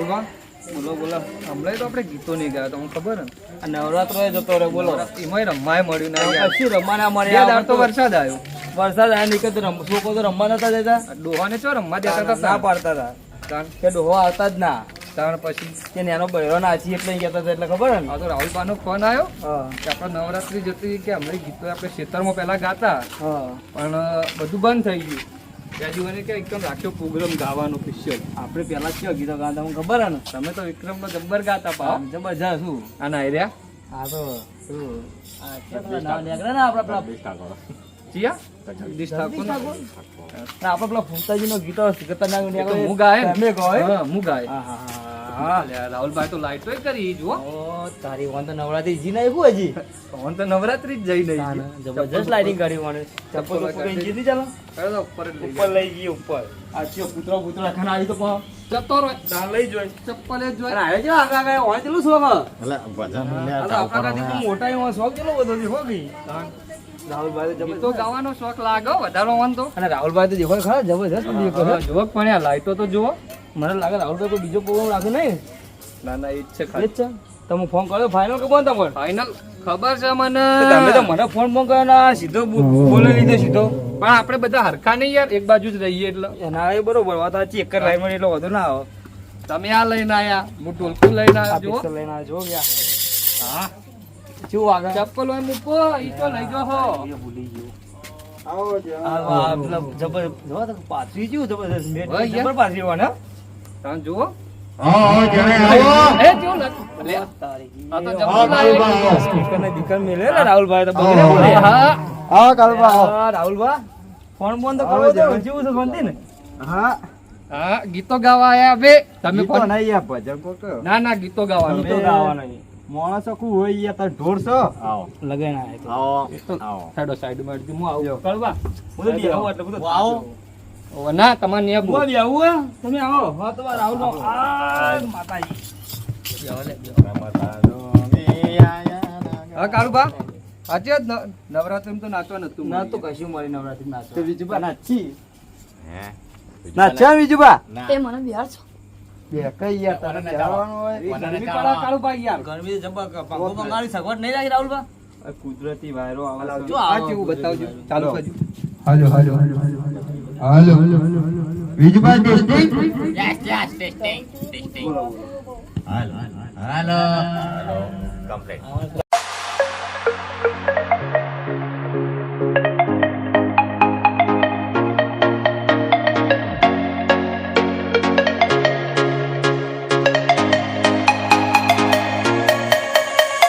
કાળુભા બોલો બોલો. હમણાં તો આપણે ગીતો નહીં ગયા તમને ખબર ને આ નવરાત્રો જતો રહ્યો બોલો. એમાંય રમાય મળ્યું ના યાર. કશું રમવા ના મળે. બે દાડ તો વરસાદ આવ્યો. વરસાદ આવ્યા નીકળ તો છોકરો તો રમવા નતા દેતા. ડોહાને ચો રમવા દેતા ના હતા પાડતા હતા તાણ કે ડોહો આવતા જ ના. તાણ પછી કે નેનો બહેરો નાચી એટલે ઈ કહેતા હતા એટલે ખબર ને. આ તો રાહુલભાઈનો ફોન આવ્યો હા કે આપણે નવરાત્રી જતી કે હમણાં ગીતો આપણે ખેતરમાં પહેલા ગાતા હા. પણ બધું બંધ થઈ ગયું. રાજુભાઈને કે એકદમ રાખ્યો પ્રોગ્રામ ગાવાનો સ્પેશિયલ. આપણે પેલા કયો ગીતો ગાતા મને ખબર હે ને. તમે તો વિક્રમનો જબ્બર ગાતા પાવ જબરજસ્ત શું આ ના રહ્યા આ તો શું આ કેટલા નામ નીકળે ને આપણા પેલા ચિયા જગદીશ ઠાકોર ના આપણે પેલા ફૂમતાજી નો ગીતો ખતરનાક એ તો નીકળે. હું ગાય ને. તમે ગાય? હા, હું ગાય. હા હા હા. અલ્યા, રાહુલભાઈ તો લાઈટોય કરી જુઓ. ઓ તારી વાન તો નવરાત્રી જી નાખ્યું હજી. ફોન તો નવરાત્રી જ જઈ નહીં. જબરજસ્ત લાઇટિંગ કરી મને. ચપ્પલ તો કોઈ જી ચાલો ઉપર જ લઈ ઉપર લઈ ગઈ ઉપર. આ ચિયો પુત્રો ખાને આવી તો પણ જતો રહો. દાન લઈ જોઈ. ચપ્પલ જ જોઈ. અને આવે છે આગા આગા હોય ચેલું શોખ હે? એટલે ભજન આ તો આપણા કાથી મોટા એમાં શોખ ચેલો બધો છે હો ગઈ. રાહુલભાઈ તો ગીતો જબરજસ્ત. ગાવાનો શોખ લાગો વધારો મન તો. અને રાહુલભાઈ તો દેખો ખરા જબરજસ્ત દેખો છે. જુઓ પણ આ લાઈટો તો જુઓ. મને લાગે રાહુલભાઈ કોઈ બીજો પ્રોગ્રામ રાખે નહીં. ના ના એ જ છે એ જ ખાલી. છે. તમે ફોન કર્યો ફાઇનલ કે બંધ તમારે? ફાઇનલ ખબર છે મને. તમે તો મને ફોન કર્યો ના સીધો બોલી લીધો સીધો. પણ આપણે બધા હરખા નહીં યાર, એક બાજુ જ રહીએ એટલે. એના એ બરોબર વાત સાચી. એક જ લાઈન માં એટલો વધુ ના આવે. તમે આ લઈને આયા, હું ઢોલકું લઈને આ આવ્યો. જુઓ. પિક્ચર લઈને આવ્યો, જો ગયા. હા શું આગળ? ચપ્પલ હોય મૂકો, ઈ તો લઈ જાઓ હો. એ ભૂલી ગયો. આ પેલા જબર જો તો પાથરી ગયું જબરજસ્ત. મેં હોય યાર. જબર પાથરી હોય ને. તમે જુઓ. હા જણે આવો એ કેવું લાગે? લે, તારી. આ તો હા, જબર કાળુભા. લાગે. સ્પીકર ને બીકર મેલે ને રાહુલભાઈ તો બગડે હા. બોલે. હા હા કાળુભા હા, રાહુલભાઈ ફોન ફોન તો કરવો તો જેવું છે શાંતિ ને. હા હા ગીતો ગાવા આયા બે. તમે ગીતો ફોન નહીં યાર ભજન કોક ના ના ગીતો ગાવાનું. ગીતો ગાવાના છે. માણસો કુ હોય યાર તાર ઢોર છો આવો લગાઈ ના આવે તો. આવો એ તો આવો સાઈડમાં અડધી હું આવું. કળવા. હું તો બી આવું એટલે બધું આવો. ઓ ના તમારે ન્યા હું બોલ. બી આવું હે. તમે આવો હા તો રાહુલ માતાજી. હા કાળુભા આજે જ નવરાત્રી તો નાચવા નતું ના તો કશું મારી નવરાત્રી નાચો. તો બીજું નાચી હે નાચ્યા બીજું બા. તે મને બિહાર છો. બે કઈ યાર તારે જવાનું હોય ગરમી પડે કાળુભા યાર. ગરમી જબર પંખો બંગાળી સગવડ નહીં રાખી રાહુલબા. આ કુદરતી વાયરો આવે જો આ આવો. કેવું બતાવજો. ચાલુ કરજો. હાલો હાલો હાલો બીજું બાદ ટેસ્ટિંગ હાલો હાલો કમ્પ્લીટ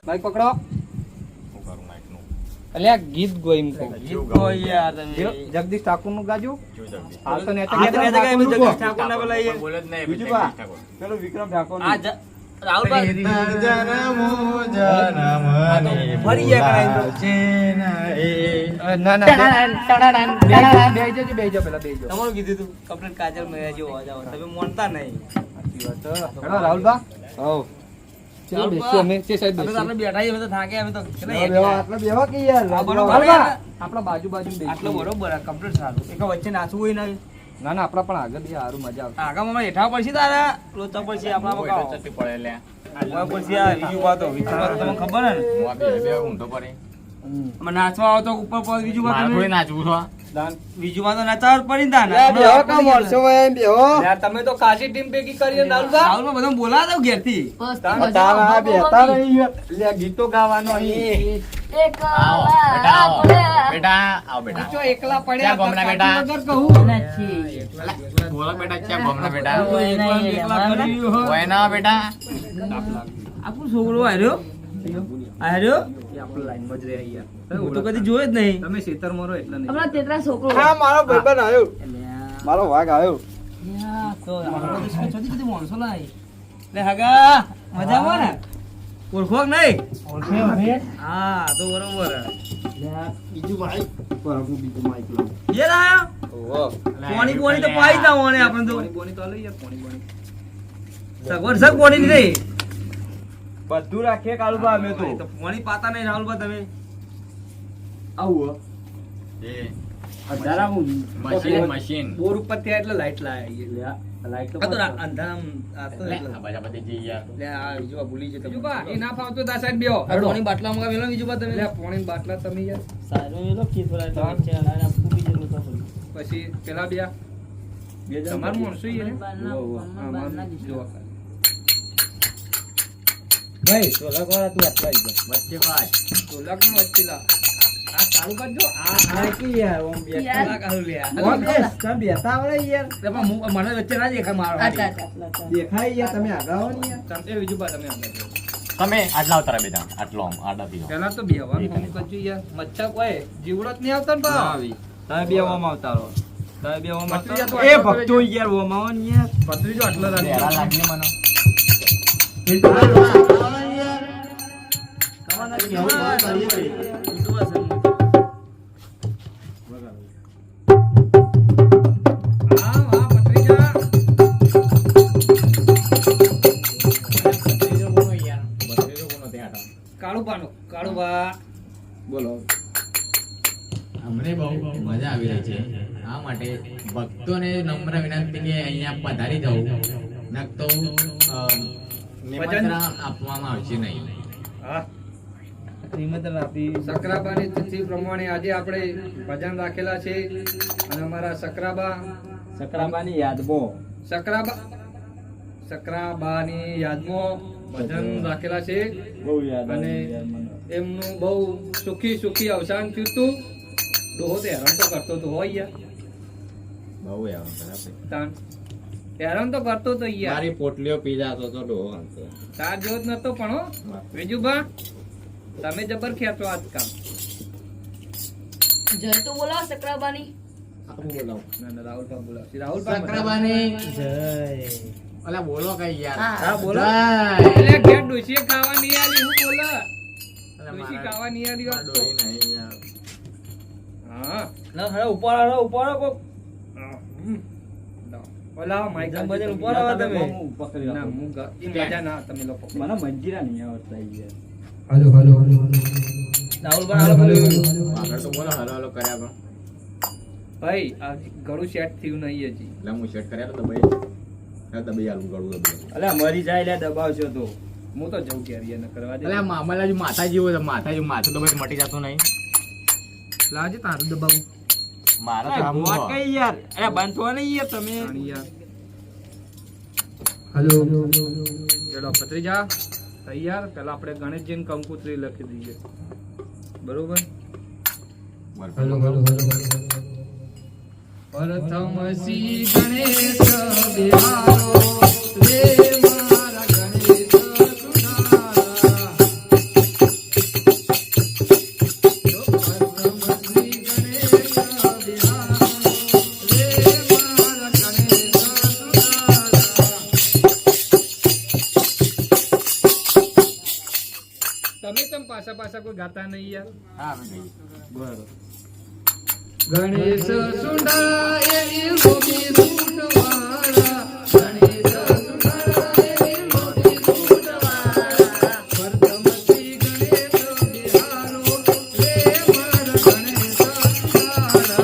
ભાઈ પકડો. અલ્યા ગીત ગોઈમ કહું. ગીત ગો યાર તમે. જગદીશ ઠાકોર નું ગાજો. હાલ તો નેતા આ તો નેતા નેતા કઈ ઠાકોરનું જગદીશ કહો. ઠાકોર ના પેલા એ. બીજું બા પેલો વિક્રમ ઠાકોર આ રાહુલભાઈ ફરી ગયા કરાય ના ના બેહી જજો પેલા બેહી જાઓ. તમારું કીધું તું કમ્પ્લીટ કાજલ મેરા જેવો અવાજ આવે તમે મોનતા નહીં. હેડો રાહુલભા. હો ચલો બેસીએ અમે તે સાઈડ અમે તો આપણે બેસીએ. બેઠા છીએ, અમે તો થાક્યા અમે તો કેટલા એક બેવા આટલા બેવા કે યાર આ બરોબર. રાહુલભા, આપણા બાજુ બાજુ બેસીએ. આટલો બરોબર આ કમ્પ્લીટ સારું. એક વચ્ચે નાચવું હોય નહીં. ના ના આપણા પણ આગળ બી સારું મજા આવશે. આગળ હેઠા પડશે તારા લોચા પડશે આપણા પછી આ બીજું વાત બીજું વાત તમને ખબર હે ને અમે નાચવા આવો તો ઉપર પર બીજું વાત બીજું વાત તો નાચવા પડી ને તાને. યાર તમે તો ખાસી ટીમ ભેગી કરી રાહુલભા. રાહુલમાં બધાને બોલાવો તો ઘેરથી. બસ તારા તે મજા તારા આવે. બેતા નહીં લે ગીતો ગાવાનો અહીં એક આપણે જો એકલા પડ્યા ક્યાં ગામના તો બેટા? કાકી વગર કહું. નથી. એકલા કર્યું હોય. આપણું છોકરો હાર્યો હાર્યો એ આપણે લાઈનમાં જ રહે યાર. હું તો કદી જોયો જ નહીં. તમે ખેતરમાં રહો એટલે નહીં. હમણાં તેતરા છોકરો હા મારો ભાઈબંધ આવ્યો મારો વાઘ આવ્યો યા, તો આપણે તો શું છોટી છોટી માણસો લાય. લે હગા મજામાં ને? ઓળખો કે નહીં? હા તો બરોબર હે. બીજું ભાઈ હું બીજું માઇક લઉં ઘેર આયો? પોણી પોણી તો પાઈ જાવ આને આપણે તો. પોણી બોણી તો લઈ યાર પોણી બોણી. સગવડ સગ પોણી ની નહીં. બધું રાખીએ કાળુબા અમે તો તો પોણી પાતા નહીં રાહુલબા તમે. આવું હજારા હું બોર ઉપર થયા એટલે લાઈટ લાયા. લાઈટ આ તો અંધારામાં આ તો લે, આ બાજા બધી જઈ યાર. લે આ બીજું આ ભૂલી જતો બીજુબા એ ના ફાવતો તો આ સાઈડ બેહો આ પાણી બાટલા મંગાવી લો બીજું બા તમે લે પોણીના બાટલા તમે યાર સારું એ લોકો કીધું તો છે અને ફૂટી જેલું તો થોડું પછી પેલા બે તમારું માણસો ઈ એને? હા, મારું જોવા ખાલી. ભાઈ સોલા કોરા તું આટલા આવી ગયા વચ્ચે ભાઈ. ઢોલક નો વચ્ચેલા આ ચાલુ કરજો આ કી યાર ઓમ બે યાર. આ કાઢું લે આ. ઓમ બેસ તમે બેતા આવડે યાર તે પણ મને વચ્ચે ના દેખાય મારો અચ્છા હારી. અચ્છા દેખાય યાર તમે આગળ આવો ને યાર તમે એ બીજુબા તમે આગળ જાઓ. તમે આટલા ઉતારા બેટા આટલો આમ આડાથી જાઓ. પેલા તો બેહવાનું હમ કરજો યાર મચ્છા કોઈ જીવડો જ નહીં આવતા ને બા તમે બે ઓમ આવતા રહો તમે બે ઓમ ભત્રીજા તો આવતા એ આટલો ભક્તો યાર ઓમ આવો ને યાર ભત્રીજો આટલો હેરા રાખજો લાગી મને. હા હા ભત્રીજા ભત્રીજો કોનો યાર? ભત્રીજો કોનો ત્યાં હતા? કાળુ બા બોલો અમને બહુ મજા આવી રહી છે આ માટે ભક્તોને નમ્ર વિનંતી કે અહીંયા પધારી જવું નક તો નિમંત્રણ આપવામાં આવશે નહીં. હા નિમંત્રણ આપી સકરાબાની તિથિ પ્રમાણે આજે આપણે ભજન રાખેલા છે અને અમારા સકરાબાની યાદમાં સકરાબાની યાદમાં ભજન રાખેલા છે બહુ યાદ અને આવે યાર મને એમનું બહુ સુખી અવસાન થયું હતું. ડોહો તો હેરાન તો કરતો તો હોય યાર બહુ યાર બરાબર. તાન હેરાન તો કરતો તો યાર મારી પોટલીઓ પી જાતો તો ડોહો હંસો. તાર જેવો જ નતો પણ હો વિજુભા તમે જબર ખેંચો આજ કામ જય તો બોલાવો સકરાબાની આપું બોલાવો. ના ના રાહુલભા બોલાવશે રાહુલભા સકરાબાની જય ઓલા બોલો કઈ યાર. હા. હા બોલો જય. એટલે ઘેર ડોશીએ ખાવા નહીં આલી હું બોલ અલા ડોશી મારા- ખાવા નહીં આલી હોત તો ડોહી નહીં યાર. હા ના હરે ઉપાડો કોક હમ. ઓલા માઈક જમ બજાર ઉપર આવો તમે. હું પકડી ના રાખું. હું એ મજા ના તમે લોકો મને મંજીરા નહીં આવડતા યાર રાહુલ બા હાલો બોલો. આગળ તો બોલો હલો હલો કર્યા પણ. ભાઈ આ ઘણું સેટ થયું નહીં હજી એટલે હું શેટ કર્યા તો દબાઈ આલું ગળું દબાઈ. અલ્યા મરી જાય લે દબાવશો તો હું તો જઉં ક્યારે ન કરવા દે એટલે મામલા માથાજી હોય તો માથું દબાઈ મટી જતું નહીં. લાજે તારું દબાવું મારા તો આમ વાત હોય. કઈ યાર અરે બાંધવા નહીં યાર તમે પાણી યાર હલો ચલો પત્રીજા તૈયાર પેલા આપણે ગણેશજીને કંકુત્રી લખી દઈએ બરોબર પ્રથમ શ્રી ગણેશ બિહારો રે મારા ગણેશ સુધારા. તો પ્રથમ શ્રી ગણેશ બિહારો રે મારા ગણેશ સુધારા. તમે કેમ પાછા કોઈ ગાતા નહીં યાર હા અમે ગઈએ. બરોબર ગણેશ સુંદરા એવી ગોપી રૂટવાળા ગણેશ સુંદરા એવી ગોપી રૂટવાળા પ્રથમ શ્રી ગણેશ બિહારો રે મારા ગણેશ સુંદરા.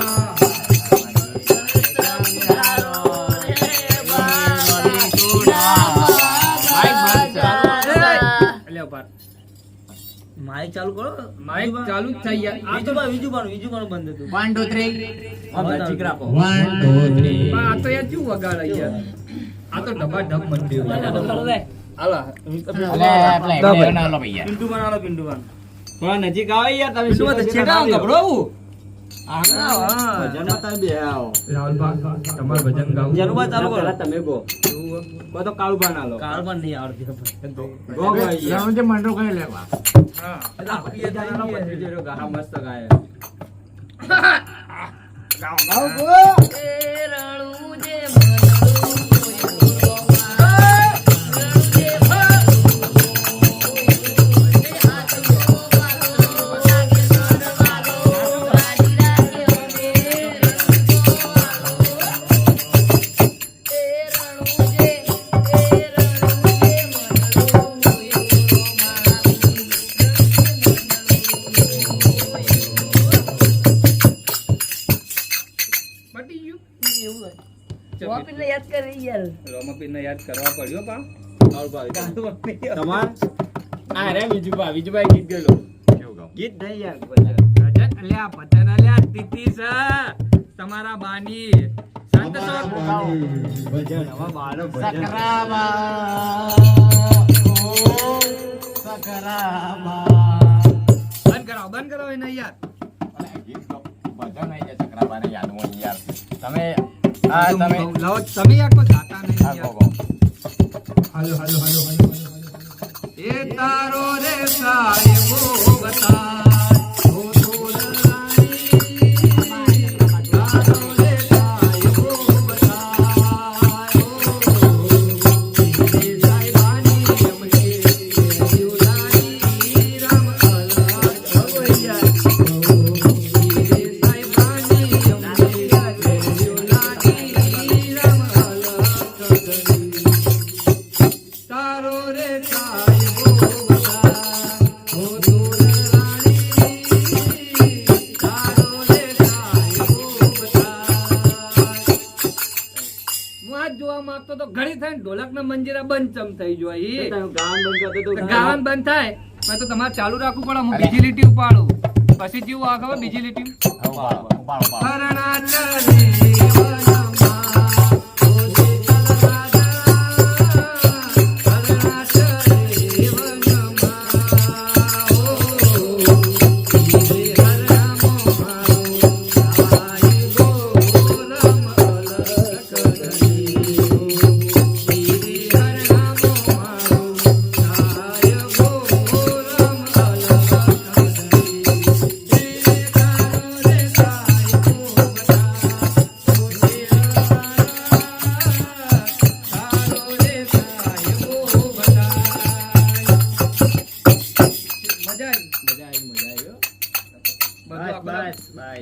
અલ્યા બાર માઈક ચાલુ કરો માઈક ચાલુ જ થઈ યાર આ તો બીજું પણ બંધ હતું 1 2 3 નજીક રાખો 1 2 3 પણ આ તો યાર કેવું વગાડે યાર આ તો ડબ્બા ડબ મંડ્યું હાલા એટલે ના લો ભૈયા. પિન્ટુ બનાવો પિન્ટુ બન થોડા નજીક આવે યાર તમે શું વાત છેટા કપડો ભજનમાં તમે બે આવો રાહુલભા તમારે ભજન ગાવું જનુબા ચાલુ કરો પહેલા તમે ગો બધો કાળુબા ના લો કાર પણ નહીં આવડતી ગો ભાઈ યાર. જે મંડો કઈ લેવા હા આપણી જાતનો ભત્રીજો ગાહા મસ્ત ગાય ગાઓ ગાઓ ગો એ રણું જે પટી ગયું એવું હોય રામાપીરને યાદ કરવા પડ્યો પા તમાર કેવું ગાવ? ગીત નહીં યાર ભજન. ભજન અલ્યા ભજન અલ્યા તિથિ છે તમારા બાની સંત સ્વર ભજન હવે મારો ભજન બંધ કરાવો એને યાર અરે ગીત ગાવ. ભજન નહીં છે ચક્રાબાને યાદમાં યાર. તમે લાવો તમે યાર કોઈ ગાતા નહીં હા, યાર. Go, go. એ તારો રે સાહેબો બતાય ઓ તોલરાણી તારો રે સાહેબો બતાય ઓ એ સાહેબાની અમને યુલાની રામ અલા ભગવૈયા એ સાહેબાની અમને યુલાની રામ અલા તારો રે સાહેબો બતાય ઓ તોલરાણી તારો રે સાહેબો બતાય. હું આજ જોવા માંગતો તો ઘણી થાય ઢોલક ના મંજીરા બંધ ચમ થઈ જોઈ ગાવાનું બંધ થાય મેં તો તમારે ચાલુ રાખવું પડે. હું બીજી લીટી ઉપાડું પછી જેવું આ ખબર બીજી લીટી ઉપાડો, ઉપાડો, ઉપાડો. અરણાચલે વનમાં ઓ શીતલ રાજા અરણાચલે વનમાં ઓ હીરે હરનામો મારો સાહેબો રમ અલકડની હીરે હરનામો મારો સાહેબો રમ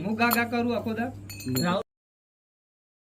હું ગા ગા કરું આખો દા